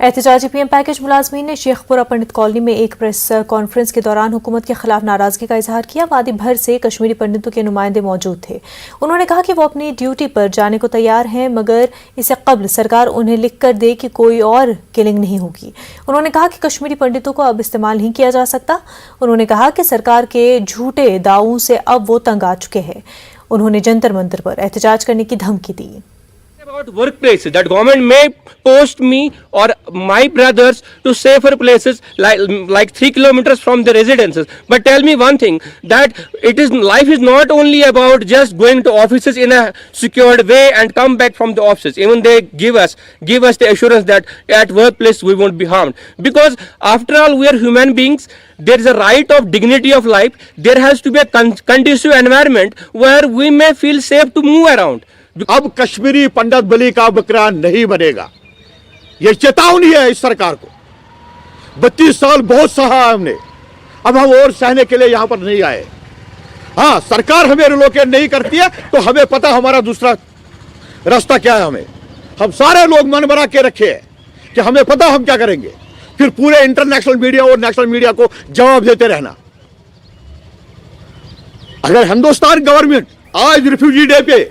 एहतजाजी PM package मुलाजमीन ने शेखपुरा पंडित colony में एक प्रेस कॉन्फ्रेंस के दौरान हुकूमत के खिलाफ नाराजगी का इजहार किया। वादी भर से कश्मीरी पंडितों के नुमाइंदे मौजूद थे। उन्होंने कहा कि वो अपनी ड्यूटी पर जाने को तैयार हैं, मगर इससे कबल सरकार उन्हें लिख कर दे कि कोई और किलिंग नहीं होगी। उन्होंने कहा कि कश्मीरी पंडितों को अब इस्तेमाल नहीं किया जा सकता। उन्होंने कहा कि सरकार के झूठे दावों से अब वो तंग आ चुके हैं। उन्होंने जंतर मंतर पर एहतजाज करने की धमकी दी। About workplaces, that government may post me or my brothers to safer places like 3 kilometers from the residences. But tell me one thing, that life is not only about just going to offices in a secured way and come back from the offices. Even they give us the assurance that at workplace we won't be harmed. Because after all, we are human beings. There is a right of dignity of life. There has to be a conducive environment where we may feel safe to move around. अब कश्मीरी पंडित बलि का बकरा नहीं बनेगा। यह चेतावनी है इस सरकार को। 32 साल बहुत सहा हमने, अब हम और सहने के लिए यहां पर नहीं आए। हाँ, सरकार हमें रिलोकेट नहीं करती है तो हमें पता हमारा दूसरा रास्ता क्या है। हम सारे लोग मन बना के रखे हैं कि हमें पता हम क्या करेंगे, फिर पूरे इंटरनेशनल मीडिया और नेशनल मीडिया को जवाब देते रहना। अगर हिंदुस्तान गवर्नमेंट आज रिफ्यूजी डे पे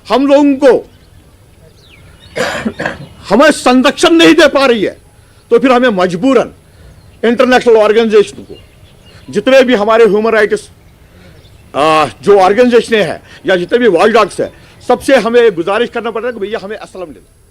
हम लोगों को हमें संरक्षण नहीं दे पा रही है, तो फिर हमें मजबूरन इंटरनेशनल ऑर्गेनाइजेशन को, जितने भी हमारे ह्यूमन राइट्स जो ऑर्गेनाइजेशन है या जितने भी वॉच डॉग्स है, सबसे हमें गुजारिश करना पड़ेगा कि भैया हमें असलम दे दो।